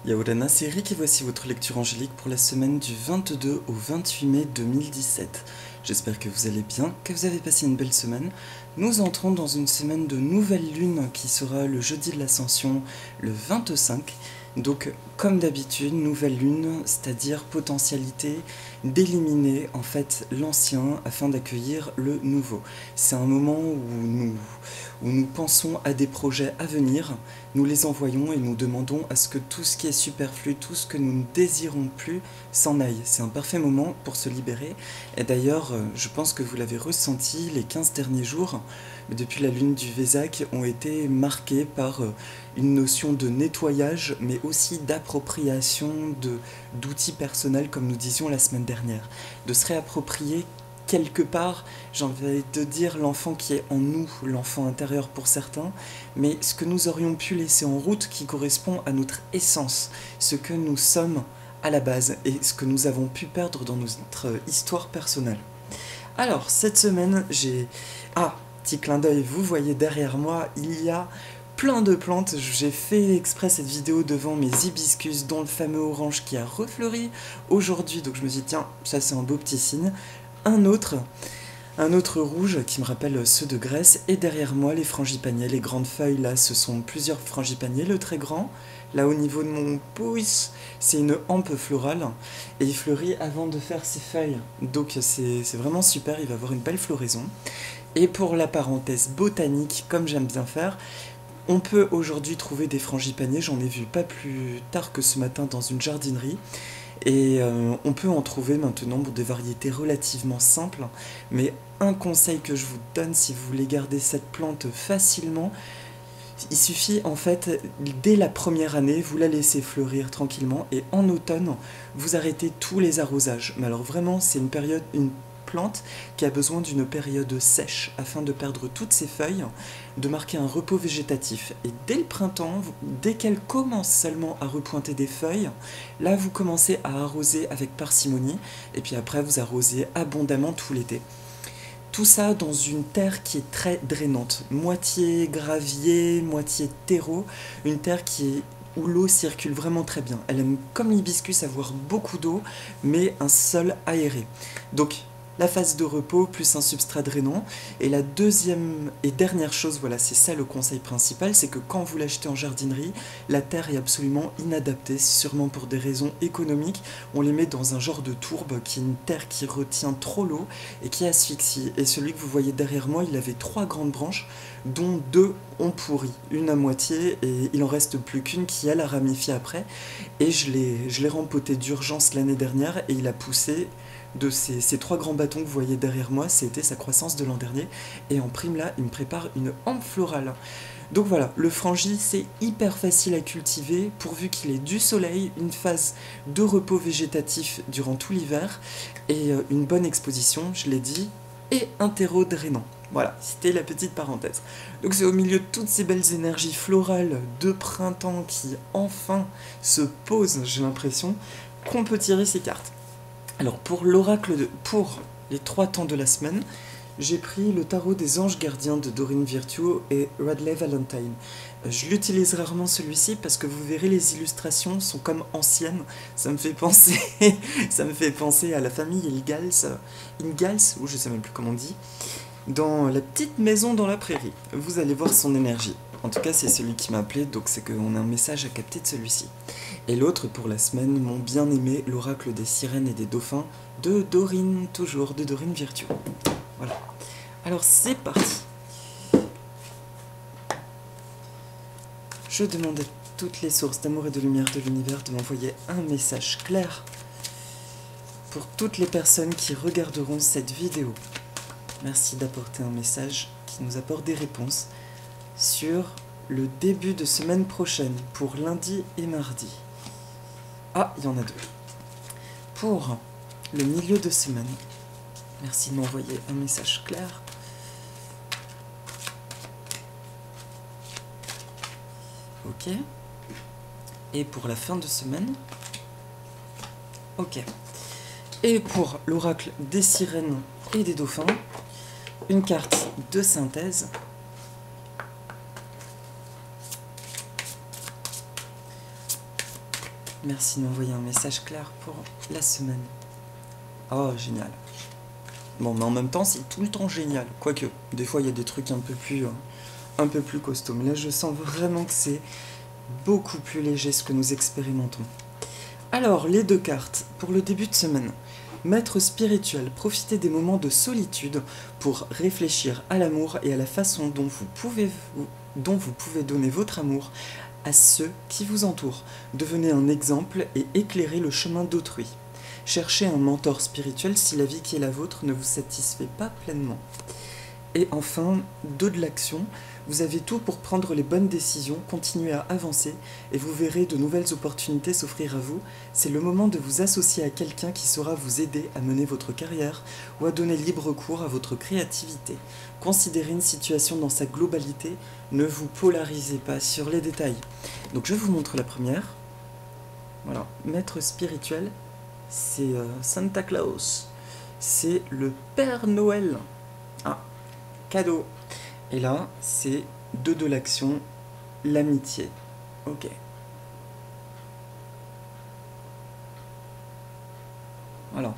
Yaorana, c'est Eric et voici votre lecture angélique pour la semaine du 22 au 28 mai 2017. J'espère que vous allez bien, que vous avez passé une belle semaine. Nous entrons dans une semaine de nouvelle lune qui sera le jeudi de l'Ascension, le 25. Donc, comme d'habitude, nouvelle lune, c'est-à-dire potentialité d'éliminer en fait l'ancien afin d'accueillir le nouveau. C'est un moment où nous pensons à des projets à venir, nous les envoyons et nous demandons à ce que tout ce qui est superflu, tout ce que nous ne désirons plus, s'en aille. C'est un parfait moment pour se libérer. Et d'ailleurs, je pense que vous l'avez ressenti, les 15 derniers jours, depuis la lune du Vésac, ont été marqués par une notion de nettoyage, mais aussi d'appropriation d'outils personnels, comme nous disions la semaine dernière. De se réapproprier quelque part, j'ai envie de dire, l'enfant qui est en nous, l'enfant intérieur pour certains, mais ce que nous aurions pu laisser en route qui correspond à notre essence, ce que nous sommes à la base et ce que nous avons pu perdre dans notre histoire personnelle. Alors, cette semaine, j'ai... Ah, petit clin d'œil, vous voyez derrière moi, il y a plein de plantes. J'ai fait exprès cette vidéo devant mes hibiscus, dont le fameux orange qui a refleuri aujourd'hui, donc je me suis dit, tiens, ça c'est un beau petit signe. Un autre rouge qui me rappelle ceux de Grèce, et derrière moi les frangipaniers, les grandes feuilles là, ce sont plusieurs frangipaniers, le très grand, là au niveau de mon pouce, c'est une hampe florale, et il fleurit avant de faire ses feuilles, donc c'est vraiment super, il va avoir une belle floraison. Et pour la parenthèse botanique, comme j'aime bien faire, on peut aujourd'hui trouver des frangipaniers, j'en ai vu pas plus tard que ce matin dans une jardinerie, et on peut en trouver maintenant pour des variétés relativement simples, mais un conseil que je vous donne si vous voulez garder cette plante facilement, il suffit en fait, dès la première année, vous la laissez fleurir tranquillement, et en automne, vous arrêtez tous les arrosages. Mais alors vraiment, c'est une plante qui a besoin d'une période sèche afin de perdre toutes ses feuilles, de marquer un repos végétatif. Et dès le printemps, dès qu'elle commence seulement à repointer des feuilles, là vous commencez à arroser avec parcimonie, et puis après vous arrosez abondamment tout l'été. Tout ça dans une terre qui est très drainante, moitié gravier, moitié terreau, une terre où l'eau circule vraiment très bien. Elle aime, comme l'hibiscus, avoir beaucoup d'eau, mais un sol aéré. Donc, la phase de repos plus un substrat drainant. Et la deuxième et dernière chose, voilà, c'est ça le conseil principal, c'est que quand vous l'achetez en jardinerie, la terre est absolument inadaptée, sûrement pour des raisons économiques. On les met dans un genre de tourbe qui est une terre qui retient trop l'eau et qui asphyxie. Et celui que vous voyez derrière moi, il avait 3 grandes branches, dont 2 ont pourri, une à moitié, et il en reste plus qu'une qui, elle, a ramifié après. Et je l'ai rempoté d'urgence l'année dernière et il a poussé de ces 3 grands bâtons que vous voyez derrière moi, c'était sa croissance de l'an dernier, et en prime là, il me prépare une hampe florale. Donc voilà, le frangi, c'est hyper facile à cultiver, pourvu qu'il ait du soleil, une phase de repos végétatif durant tout l'hiver, et une bonne exposition, je l'ai dit, et un terreau drainant. Voilà, c'était la petite parenthèse. Donc c'est au milieu de toutes ces belles énergies florales de printemps qui enfin se posent, j'ai l'impression, qu'on peut tirer ces cartes. Alors pour pour les 3 temps de la semaine, j'ai pris le tarot des anges gardiens de Doreen Virtue et Radley Valentine. Je l'utilise rarement celui-ci parce que vous verrez les illustrations sont comme anciennes. Ça me fait penser, ça me fait penser à la famille Ingalls, ou je sais même plus comment on dit, dans la petite maison dans la prairie. Vous allez voir son énergie. En tout cas, c'est celui qui m'a appelé, donc c'est qu'on a un message à capter de celui-ci. Et l'autre pour la semaine, mon bien-aimé, l'oracle des sirènes et des dauphins, de Doreen, toujours, de Doreen Virtue. Voilà. Alors c'est parti. Je demande à toutes les sources d'amour et de lumière de l'univers de m'envoyer un message clair pour toutes les personnes qui regarderont cette vidéo. Merci d'apporter un message qui nous apporte des réponses sur le début de semaine prochaine, pour lundi et mardi. Ah, il y en a 2. Pour le milieu de semaine, merci de m'envoyer un message clair. Ok. Et pour la fin de semaine, ok. Et pour l'oracle des sirènes et des dauphins, une carte de synthèse. Merci de m'envoyer un message clair pour la semaine. Oh, génial. Bon, mais en même temps, c'est tout le temps génial. Quoique, des fois, il y a des trucs un peu plus costauds. Mais là, je sens vraiment que c'est beaucoup plus léger ce que nous expérimentons. Alors, les 2 cartes pour le début de semaine. Maître spirituel, profitez des moments de solitude pour réfléchir à l'amour et à la façon dont vous pouvez donner votre amour à ceux qui vous entourent. Devenez un exemple et éclairez le chemin d'autrui. Cherchez un mentor spirituel si la vie qui est la vôtre ne vous satisfait pas pleinement. Et enfin, 2 de l'action. Vous avez tout pour prendre les bonnes décisions, continuer à avancer et vous verrez de nouvelles opportunités s'offrir à vous. C'est le moment de vous associer à quelqu'un qui saura vous aider à mener votre carrière ou à donner libre cours à votre créativité. Considérez une situation dans sa globalité, ne vous polarisez pas sur les détails. Donc je vous montre la première. Voilà, maître spirituel, c'est Santa Claus, c'est le Père Noël. Ah, cadeau. Et là, c'est 2 de l'action, l'amitié. Ok. Voilà.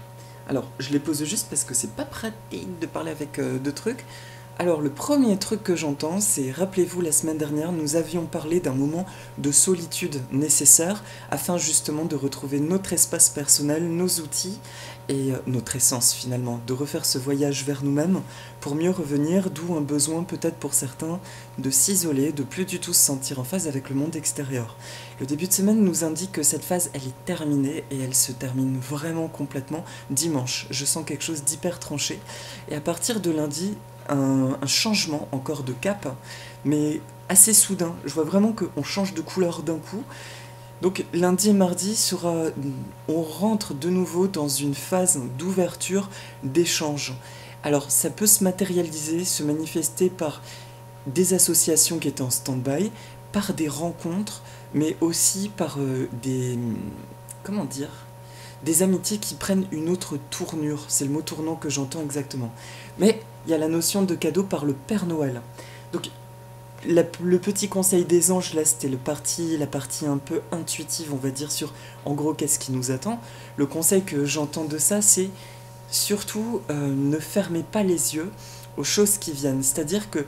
Alors, je les pose juste parce que c'est pas pratique de parler avec 2 trucs. Alors, le premier truc que j'entends, c'est, rappelez-vous, la semaine dernière, nous avions parlé d'un moment de solitude nécessaire afin justement de retrouver notre espace personnel, nos outils et notre essence finalement, de refaire ce voyage vers nous-mêmes pour mieux revenir, d'où un besoin peut-être pour certains de s'isoler, de plus du tout se sentir en phase avec le monde extérieur. Le début de semaine nous indique que cette phase, elle est terminée et elle se termine vraiment complètement dimanche. Je sens quelque chose d'hyper tranché et à partir de lundi, un changement encore de cap, mais assez soudain. Je vois vraiment qu'on change de couleur d'un coup. Donc lundi et mardi on rentre de nouveau dans une phase d'ouverture, d'échange. Alors ça peut se matérialiser, se manifester par des associations qui étaient en stand-by, par des rencontres, mais aussi par comment dire, des amitiés qui prennent une autre tournure. C'est le mot tournant que j'entends exactement. Mais il y a la notion de cadeau par le Père Noël. Donc le petit conseil des anges, là, c'était la partie un peu intuitive, on va dire, sur en gros qu'est-ce qui nous attend. Le conseil que j'entends de ça, c'est surtout ne fermez pas les yeux aux choses qui viennent. C'est-à-dire que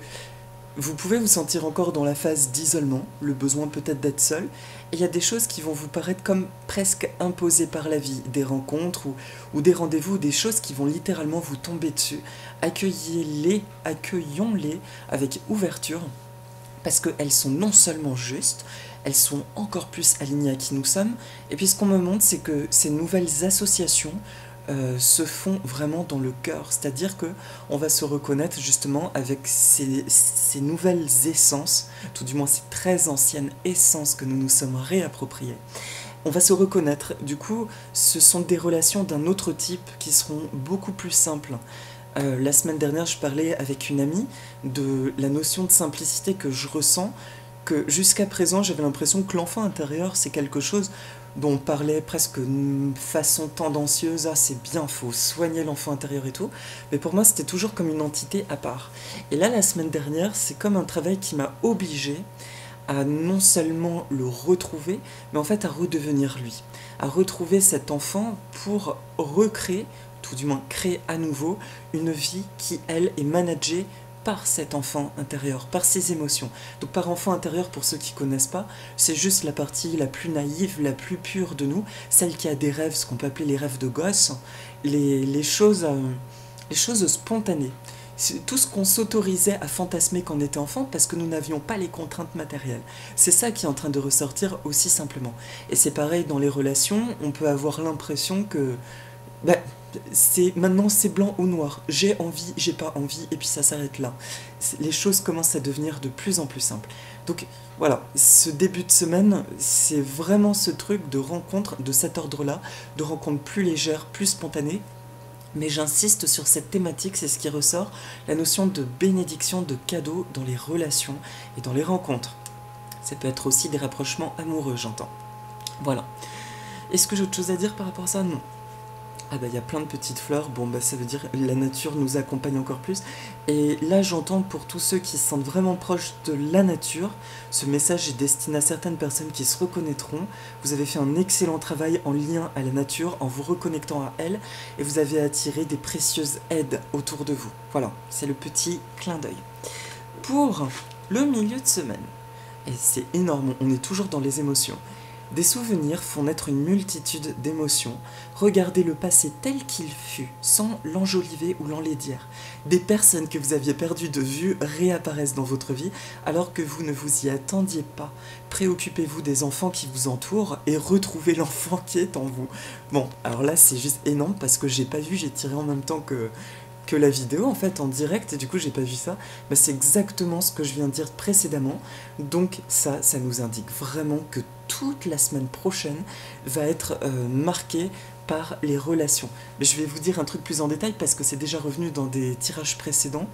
vous pouvez vous sentir encore dans la phase d'isolement, le besoin peut-être d'être seul, et il y a des choses qui vont vous paraître comme presque imposées par la vie, des rencontres ou des rendez-vous, des choses qui vont littéralement vous tomber dessus. Accueillons-les avec ouverture, parce qu'elles sont non seulement justes, elles sont encore plus alignées à qui nous sommes, et puis ce qu'on me montre, c'est que ces nouvelles associations se font vraiment dans le cœur, c'est-à-dire que on va se reconnaître justement avec ces nouvelles essences, tout du moins ces très anciennes essences que nous nous sommes réappropriées. On va se reconnaître, du coup, ce sont des relations d'un autre type qui seront beaucoup plus simples. La semaine dernière, je parlais avec une amie de la notion de simplicité que je ressens, que jusqu'à présent, j'avais l'impression que l'enfant intérieur, c'est quelque chose dont on parlait presque de façon tendancieuse, ah c'est bien, faut soigner l'enfant intérieur et tout, mais pour moi c'était toujours comme une entité à part. Et là la semaine dernière, c'est comme un travail qui m'a obligé à non seulement le retrouver, mais en fait à redevenir lui, à retrouver cet enfant pour recréer, tout du moins créer à nouveau, une vie qui elle est managée par cet enfant intérieur, par ses émotions. Donc par enfant intérieur, pour ceux qui ne connaissent pas, c'est juste la partie la plus naïve, la plus pure de nous, celle qui a des rêves, ce qu'on peut appeler les rêves de gosse, les choses spontanées. C'est tout ce qu'on s'autorisait à fantasmer quand on était enfant parce que nous n'avions pas les contraintes matérielles. C'est ça qui est en train de ressortir aussi simplement. Et c'est pareil dans les relations, on peut avoir l'impression que maintenant c'est blanc ou noir, j'ai envie, j'ai pas envie, et puis ça s'arrête là. Les choses commencent à devenir de plus en plus simples. Donc voilà, ce début de semaine, c'est vraiment ce truc de rencontre de cet ordre-là, de rencontres plus légères, plus spontanées. Mais j'insiste sur cette thématique, c'est ce qui ressort, la notion de bénédiction, de cadeau dans les relations et dans les rencontres. Ça peut être aussi des rapprochements amoureux, j'entends. Voilà. Est-ce que j'ai autre chose à dire par rapport à ça? Non. Ah bah il y a plein de petites fleurs, bon bah ça veut dire la nature nous accompagne encore plus. Et là j'entends pour tous ceux qui se sentent vraiment proches de la nature, ce message est destiné à certaines personnes qui se reconnaîtront. Vous avez fait un excellent travail en lien à la nature, en vous reconnectant à elle, et vous avez attiré des précieuses aides autour de vous. Voilà, c'est le petit clin d'œil. Pour le milieu de semaine, et c'est énorme, on est toujours dans les émotions. Des souvenirs font naître une multitude d'émotions. Regardez le passé tel qu'il fut, sans l'enjoliver ou l'enlaidir. Des personnes que vous aviez perdues de vue réapparaissent dans votre vie alors que vous ne vous y attendiez pas. Préoccupez-vous des enfants qui vous entourent et retrouvez l'enfant qui est en vous. Bon, alors là c'est juste énorme parce que j'ai pas vu, j'ai tiré en même temps que la vidéo en fait en direct et du coup j'ai pas vu ça, mais c'est exactement ce que je viens de dire précédemment, donc ça nous indique vraiment que toute la semaine prochaine va être marquée par les relations. Mais je vais vous dire un truc plus en détail parce que c'est déjà revenu dans des tirages précédents,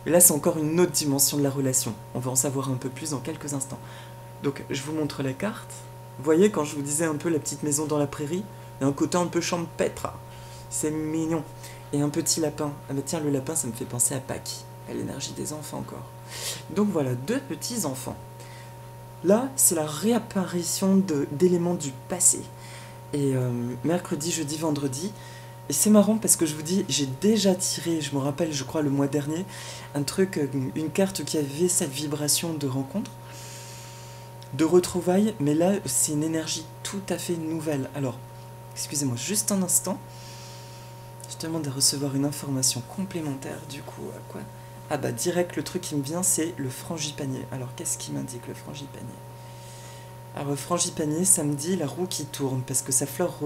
mais là c'est encore une autre dimension de la relation, on va en savoir un peu plus dans quelques instants. Donc je vous montre la carte, vous voyez quand je vous disais un peu la petite maison dans la prairie, il y a un côté un peu champêtre, c'est mignon. Et un petit lapin. Ah bah tiens, le lapin, ça me fait penser à Pâques, à l'énergie des enfants encore. Donc voilà, 2 petits enfants. Là, c'est la réapparition d'éléments du passé. Et mercredi, jeudi, vendredi. Et c'est marrant parce que je vous dis, j'ai déjà tiré, je me rappelle, je crois, le mois dernier, un truc, une carte qui avait cette vibration de rencontre, de retrouvailles, mais là, c'est une énergie tout à fait nouvelle. Alors, excusez-moi juste un instant. Je demande à recevoir une information complémentaire, du coup, à quoi? Ah bah direct, le truc qui me vient, c'est le frangipanier. Alors, qu'est-ce qui m'indique le frangipanier? Alors, le frangipanier, ça me dit la roue qui tourne, parce que sa fleur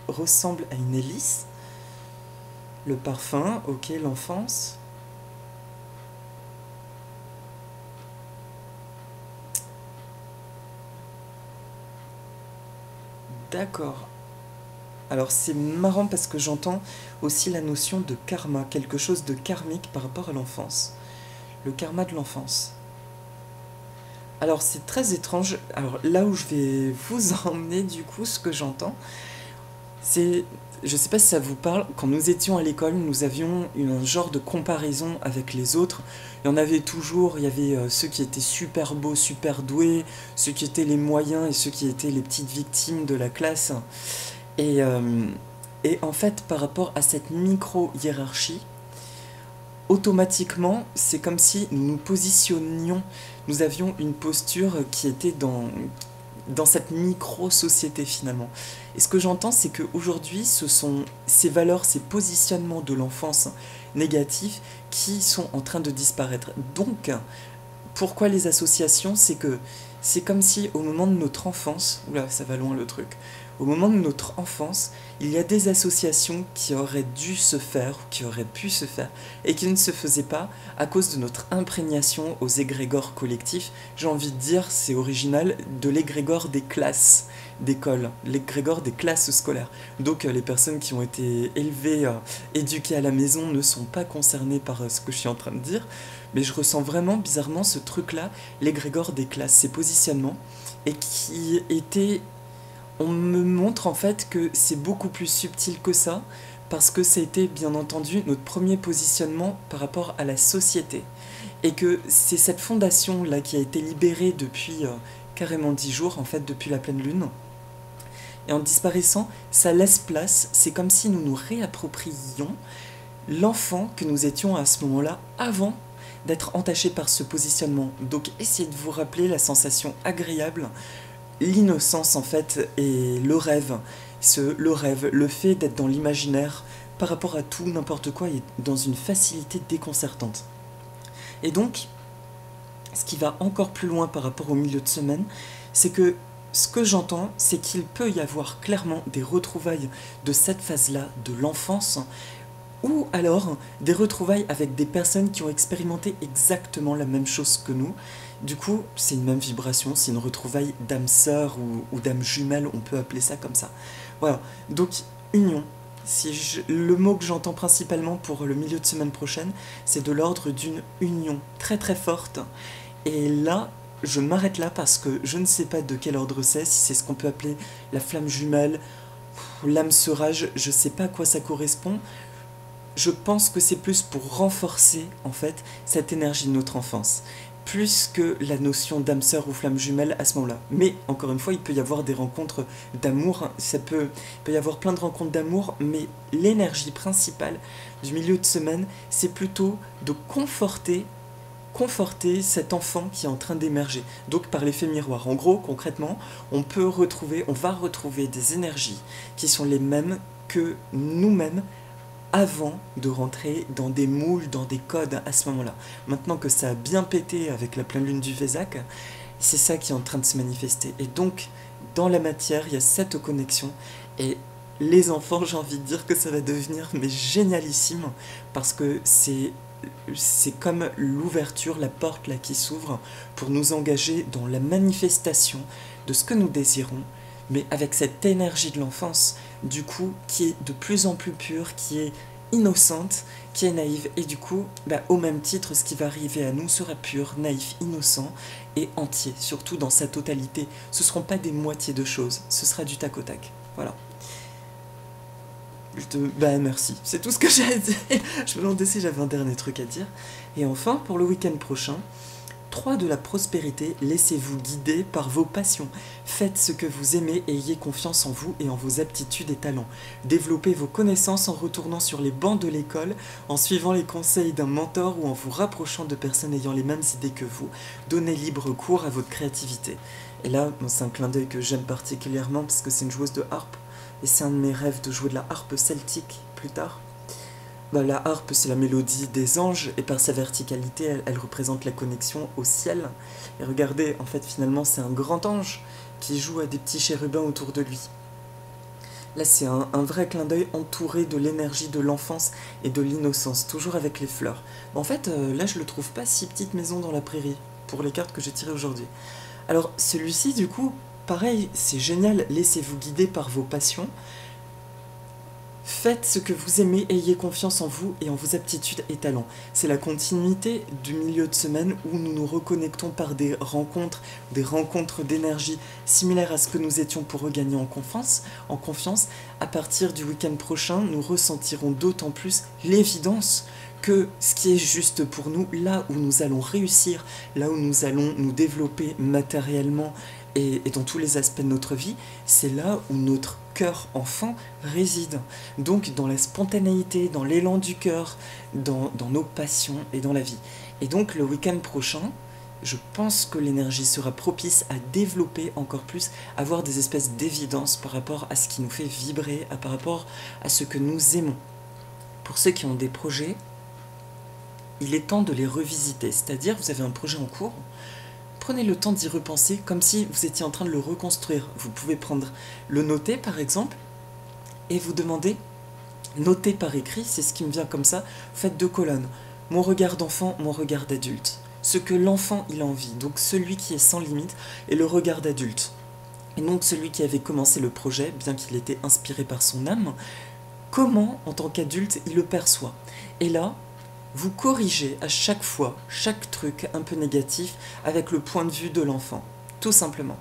ressemble à une hélice. Le parfum, ok, l'enfance. D'accord. Alors c'est marrant parce que j'entends aussi la notion de karma, quelque chose de karmique par rapport à l'enfance. Le karma de l'enfance. Alors c'est très étrange, alors là où je vais vous emmener du coup, ce que j'entends, c'est, je sais pas si ça vous parle, quand nous étions à l'école, nous avions un genre de comparaison avec les autres. Il y en avait toujours, il y avait ceux qui étaient super beaux, super doués, ceux qui étaient les moyens et ceux qui étaient les petites victimes de la classe. Et, euh, et en fait, par rapport à cette micro-hiérarchie, automatiquement, c'est comme si nous nous positionnions, nous avions une posture qui était dans cette micro-société finalement. Et ce que j'entends, c'est qu'aujourd'hui, ce sont ces valeurs, ces positionnements de l'enfance négatifs qui sont en train de disparaître. Donc, pourquoi les associations? C'est que c'est comme si au moment de notre enfance, oula, ça va loin le truc, au moment de notre enfance, il y a des associations qui auraient dû se faire, qui auraient pu se faire, et qui ne se faisaient pas à cause de notre imprégnation aux égrégores collectifs. J'ai envie de dire, c'est original, de l'égrégore des classes d'école, l'égrégore des classes scolaires. Donc les personnes qui ont été élevées, éduquées à la maison ne sont pas concernées par ce que je suis en train de dire, mais je ressens vraiment bizarrement ce truc-là, l'égrégore des classes, ces positionnements, et qui étaient... On me montre en fait que c'est beaucoup plus subtil que ça, parce que c'était bien entendu notre premier positionnement par rapport à la société. Et que c'est cette fondation-là qui a été libérée depuis carrément 10 jours, en fait depuis la pleine lune. Et en disparaissant, ça laisse place, c'est comme si nous nous réappropriions l'enfant que nous étions à ce moment-là avant d'être entaché par ce positionnement. Donc essayez de vous rappeler la sensation agréable, l'innocence en fait, et le rêve. Le fait d'être dans l'imaginaire par rapport à tout, n'importe quoi, et dans une facilité déconcertante. Et donc, ce qui va encore plus loin par rapport au milieu de semaine, c'est que ce que j'entends, c'est qu'il peut y avoir clairement des retrouvailles de cette phase-là, de l'enfance, ou alors des retrouvailles avec des personnes qui ont expérimenté exactement la même chose que nous. Du coup, c'est une même vibration, c'est une retrouvaille d'âme sœur ou d'âme jumelle, on peut appeler ça comme ça. Voilà, donc union. Le mot que j'entends principalement pour le milieu de semaine prochaine, c'est de l'ordre d'une union très très forte. Et là, je m'arrête là parce que je ne sais pas de quel ordre c'est, si c'est ce qu'on peut appeler la flamme jumelle, L'âme sauvage, je sais pas à quoi ça correspond. Je pense que c'est plus pour renforcer, en fait, cette énergie de notre enfance. Plus que la notion d'âme sœur ou flamme jumelle à ce moment-là. Mais, encore une fois, il peut y avoir des rencontres d'amour, il peut y avoir plein de rencontres d'amour, mais l'énergie principale du milieu de semaine, c'est plutôt de conforter cet enfant qui est en train d'émerger, donc par l'effet miroir. En gros, concrètement, on va retrouver des énergies qui sont les mêmes que nous-mêmes avant de rentrer dans des moules, dans des codes à ce moment-là. Maintenant que ça a bien pété avec la pleine lune du Vésac, c'est ça qui est en train de se manifester. Et donc, dans la matière, il y a cette connexion. Et les enfants, j'ai envie de dire que ça va devenir mais génialissime, parce que c'est comme l'ouverture, la porte là qui s'ouvre pour nous engager dans la manifestation de ce que nous désirons, mais avec cette énergie de l'enfance, du coup, qui est de plus en plus pure, qui est innocente, qui est naïve, et du coup, au même titre, ce qui va arriver à nous sera pur, naïf, innocent et entier, surtout dans sa totalité. Ce ne seront pas des moitiés de choses, ce sera du tac au tac. Voilà. Merci, c'est tout ce que j'ai à dire. Je me demandais si j'avais un dernier truc à dire. Et enfin, pour le week-end prochain, 3 de la prospérité, laissez-vous guider par vos passions. Faites ce que vous aimez et ayez confiance en vous et en vos aptitudes et talents. Développez vos connaissances en retournant sur les bancs de l'école, en suivant les conseils d'un mentor ou en vous rapprochant de personnes ayant les mêmes idées que vous. Donnez libre cours à votre créativité. Et là, c'est un clin d'œil que j'aime particulièrement parce que c'est une joueuse de harpe. Et c'est un de mes rêves de jouer de la harpe celtique plus tard. La harpe, c'est la mélodie des anges, et par sa verticalité, elle représente la connexion au ciel. Et regardez, en fait, finalement, c'est un grand ange qui joue à des petits chérubins autour de lui. Là, c'est un vrai clin d'œil entouré de l'énergie de l'enfance et de l'innocence, toujours avec les fleurs. En fait, là, je le trouve pas si petite maison dans la prairie, pour les cartes que j'ai tirées aujourd'hui. Alors, celui-ci, du coup, pareil, c'est génial, laissez-vous guider par vos passions. Faites ce que vous aimez, ayez confiance en vous et en vos aptitudes et talents. C'est la continuité du milieu de semaine où nous nous reconnectons par des rencontres d'énergie similaires à ce que nous étions pour regagner en confiance. À partir du week-end prochain, nous ressentirons d'autant plus l'évidence que ce qui est juste pour nous, là où nous allons réussir, là où nous allons nous développer matériellement et dans tous les aspects de notre vie, c'est là où notre cœur enfant réside. Donc dans la spontanéité, dans l'élan du cœur, dans nos passions et dans la vie. Et donc le week-end prochain, je pense que l'énergie sera propice à développer encore plus, avoir des espèces d'évidence par rapport à ce qui nous fait vibrer, par rapport à ce que nous aimons. Pour ceux qui ont des projets, il est temps de les revisiter. C'est-à-dire, vous avez un projet en cours, prenez le temps d'y repenser comme si vous étiez en train de le reconstruire. Vous pouvez le noter par exemple et vous demander, noter par écrit, c'est ce qui me vient comme ça, faites 2 colonnes. Mon regard d'enfant, mon regard d'adulte. Ce que l'enfant il a envie, donc celui qui est sans limite, et le regard d'adulte. Et donc celui qui avait commencé le projet, bien qu'il était inspiré par son âme, comment en tant qu'adulte il le perçoit. Et là, vous corrigez à chaque fois, chaque truc un peu négatif avec le point de vue de l'enfant, tout simplement.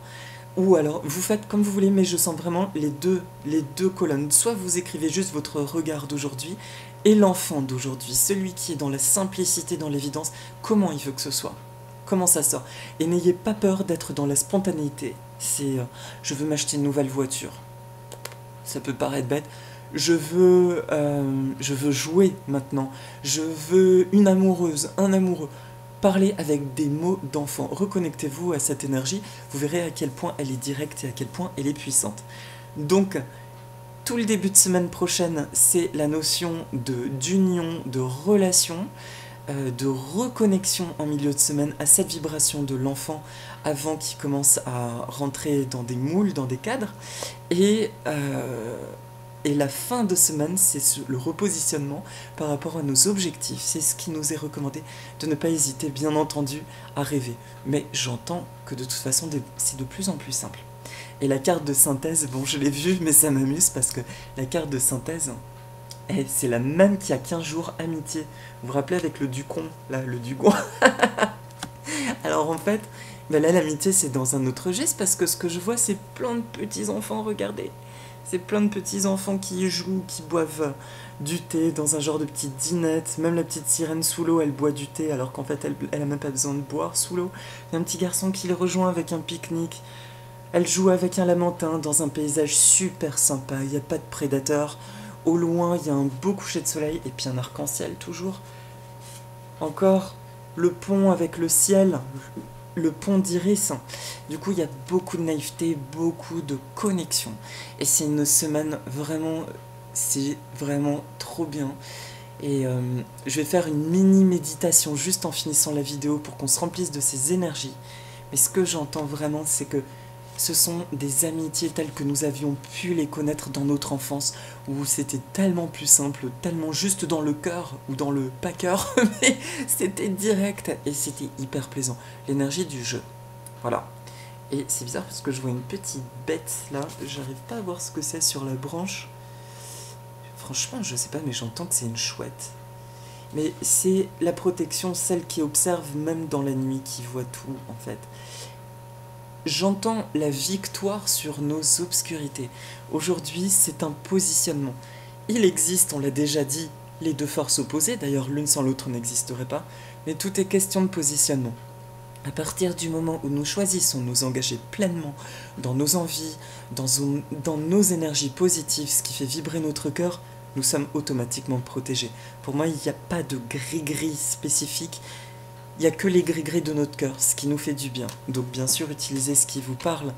Ou alors, vous faites comme vous voulez, mais je sens vraiment les deux colonnes. Soit vous écrivez juste votre regard d'aujourd'hui et l'enfant d'aujourd'hui, celui qui est dans la simplicité, dans l'évidence, comment il veut que ce soit, comment ça sort. Et n'ayez pas peur d'être dans la spontanéité. C'est je veux m'acheter une nouvelle voiture. Ça peut paraître bête. Je veux jouer maintenant. Je veux une amoureuse, un amoureux. Parlez avec des mots d'enfant. Reconnectez-vous à cette énergie. Vous verrez à quel point elle est directe et à quel point elle est puissante. Donc, tout le début de semaine prochaine, c'est la notion d'union, de relation, de reconnexion en milieu de semaine à cette vibration de l'enfant avant qu'il commence à rentrer dans des moules, dans des cadres. Et la fin de semaine, c'est le repositionnement par rapport à nos objectifs. C'est ce qui nous est recommandé, de ne pas hésiter, bien entendu, à rêver. Mais j'entends que de toute façon, c'est de plus en plus simple. Et la carte de synthèse, bon, je l'ai vue, mais ça m'amuse parce que la carte de synthèse, c'est la même qu'il y a 15 jours, amitié. Vous vous rappelez avec le Ducon, là, le Dugon. Alors en fait, là, l'amitié, c'est dans un autre geste parce que ce que je vois, c'est plein de petits enfants, regardez. C'est plein de petits enfants qui y jouent, qui boivent du thé dans un genre de petite dinette. Même la petite sirène sous l'eau, elle boit du thé alors qu'en fait elle a même pas besoin de boire sous l'eau. Il y a un petit garçon qui les rejoint avec un pique-nique. Elle joue avec un lamentin dans un paysage super sympa. Il n'y a pas de prédateurs. Au loin, il y a un beau coucher de soleil et puis un arc-en-ciel toujours. Encore le pont avec le ciel, le pont d'Iris. Du coup, il y a beaucoup de naïveté, beaucoup de connexion. Et c'est une semaine vraiment, c'est vraiment trop bien. Et je vais faire une mini méditation juste en finissant la vidéo pour qu'on se remplisse de ces énergies. Mais ce que j'entends vraiment, c'est que ce sont des amitiés telles que nous avions pu les connaître dans notre enfance, où c'était tellement plus simple, tellement juste dans le cœur, ou dans le pas cœur, mais c'était direct et c'était hyper plaisant. L'énergie du jeu. Voilà. Et c'est bizarre parce que je vois une petite bête là, j'arrive pas à voir ce que c'est sur la branche. Franchement, je sais pas, mais j'entends que c'est une chouette. Mais c'est la protection, celle qui observe même dans la nuit, qui voit tout en fait. J'entends la victoire sur nos obscurités. Aujourd'hui, c'est un positionnement. Il existe, on l'a déjà dit, les deux forces opposées, d'ailleurs l'une sans l'autre n'existerait pas, mais tout est question de positionnement. À partir du moment où nous choisissons de nous engager pleinement dans nos envies, dans nos énergies positives, ce qui fait vibrer notre cœur, nous sommes automatiquement protégés. Pour moi, il n'y a pas de gris-gris spécifique. Il n'y a que les gris-gris de notre cœur, ce qui nous fait du bien. Donc bien sûr, utilisez ce qui vous parle,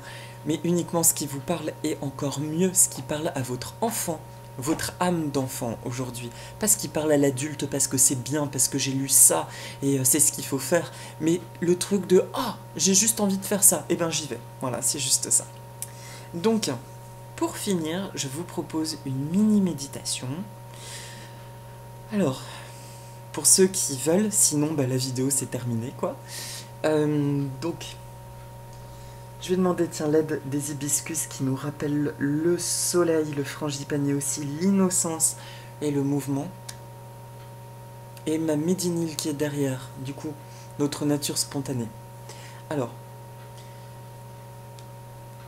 mais uniquement ce qui vous parle et encore mieux ce qui parle à votre enfant, votre âme d'enfant aujourd'hui. Pas ce qui parle à l'adulte parce que c'est bien, parce que j'ai lu ça et c'est ce qu'il faut faire, mais le truc de « Ah, j'ai juste envie de faire ça, et ben j'y vais ». Voilà, c'est juste ça. Donc, pour finir, je vous propose une mini-méditation. Alors, pour ceux qui veulent, sinon bah, la vidéo c'est terminé quoi. Donc, je vais demander tiens l'aide des hibiscus qui nous rappellent le soleil, le frangipanier aussi, l'innocence et le mouvement. Et ma médinyle qui est derrière, du coup, notre nature spontanée. Alors,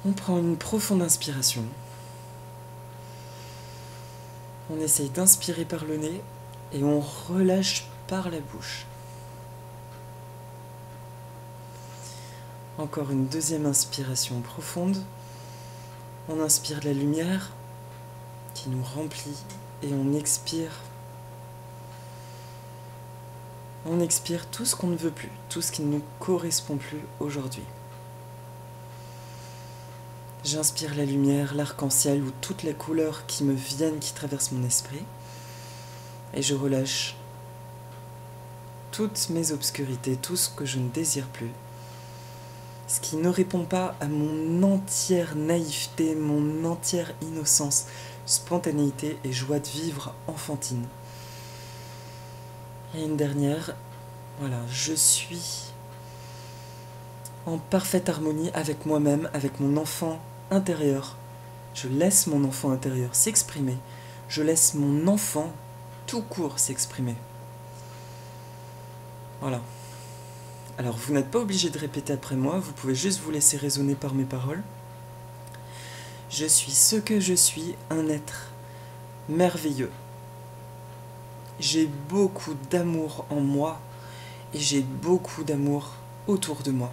on prend une profonde inspiration. On essaye d'inspirer par le nez. Et on relâche par la bouche. Encore une deuxième inspiration profonde. On inspire la lumière qui nous remplit et on expire. On expire tout ce qu'on ne veut plus, tout ce qui ne nous correspond plus aujourd'hui. J'inspire la lumière, l'arc-en-ciel ou toutes les couleurs qui me viennent, qui traversent mon esprit. Et je relâche toutes mes obscurités, tout ce que je ne désire plus. Ce qui ne répond pas à mon entière naïveté, mon entière innocence, spontanéité et joie de vivre enfantine. Et une dernière, voilà, je suis en parfaite harmonie avec moi-même, avec mon enfant intérieur. Je laisse mon enfant intérieur s'exprimer. Je laisse mon enfant tout court s'exprimer. Voilà. Alors, vous n'êtes pas obligé de répéter après moi, vous pouvez juste vous laisser résonner par mes paroles. Je suis ce que je suis, un être merveilleux. J'ai beaucoup d'amour en moi et j'ai beaucoup d'amour autour de moi.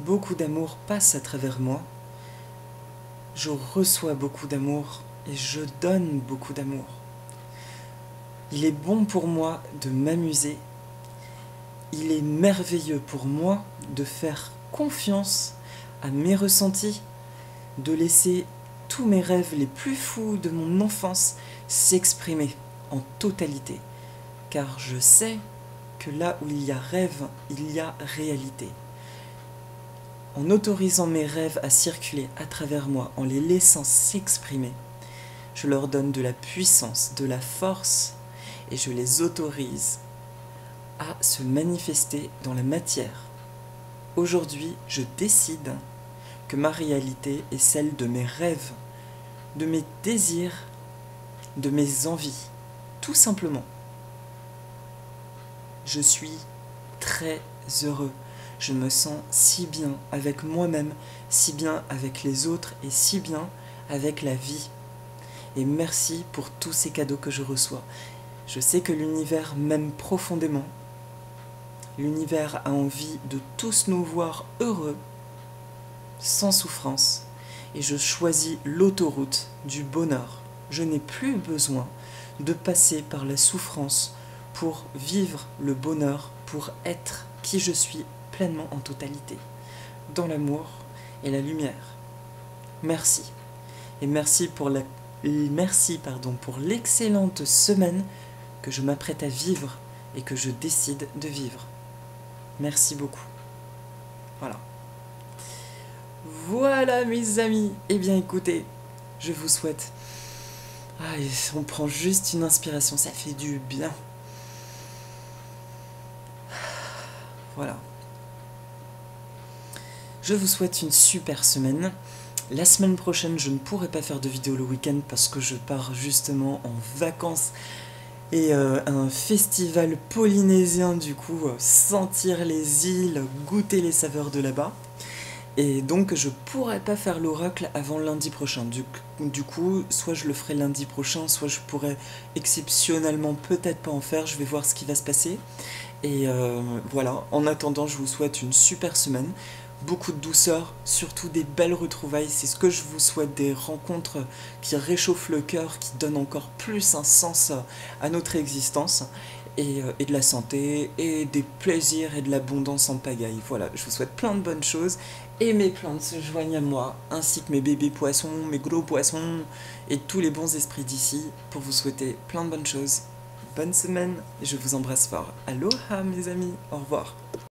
Beaucoup d'amour passe à travers moi. Je reçois beaucoup d'amour et je donne beaucoup d'amour. Il est bon pour moi de m'amuser. Il est merveilleux pour moi de faire confiance à mes ressentis, de laisser tous mes rêves les plus fous de mon enfance s'exprimer en totalité. Car je sais que là où il y a rêve, il y a réalité. En autorisant mes rêves à circuler à travers moi, en les laissant s'exprimer, je leur donne de la puissance, de la force, et je les autorise à se manifester dans la matière. Aujourd'hui, je décide que ma réalité est celle de mes rêves, de mes désirs, de mes envies, tout simplement. Je suis très heureux. Je me sens si bien avec moi-même, si bien avec les autres et si bien avec la vie. Et merci pour tous ces cadeaux que je reçois. Je sais que l'univers m'aime profondément. L'univers a envie de tous nous voir heureux, sans souffrance. Et je choisis l'autoroute du bonheur. Je n'ai plus besoin de passer par la souffrance pour vivre le bonheur, pour être qui je suis pleinement en totalité, dans l'amour et la lumière. Merci. Et merci pour pour l'excellente semaine que je m'apprête à vivre et que je décide de vivre. Merci beaucoup. Voilà. Voilà mes amis. Eh bien écoutez, je vous souhaite... Ah, on prend juste une inspiration, ça fait du bien. Voilà. Je vous souhaite une super semaine. La semaine prochaine, je ne pourrai pas faire de vidéo le week-end parce que je pars justement en vacances et un festival polynésien, du coup, sentir les îles, goûter les saveurs de là-bas. Et donc je pourrais pas faire l'oracle avant lundi prochain. Du coup, soit je le ferai lundi prochain, soit je pourrais exceptionnellement peut-être pas en faire. Je vais voir ce qui va se passer. Et voilà, en attendant, je vous souhaite une super semaine. Beaucoup de douceur, surtout des belles retrouvailles. C'est ce que je vous souhaite, des rencontres qui réchauffent le cœur, qui donnent encore plus un sens à notre existence. Et de la santé, et des plaisirs et de l'abondance en pagaille. Voilà, je vous souhaite plein de bonnes choses, et mes plantes se joignent à moi, ainsi que mes bébés poissons, mes gros poissons, et tous les bons esprits d'ici, pour vous souhaiter plein de bonnes choses. Bonne semaine, et je vous embrasse fort. Aloha mes amis, au revoir.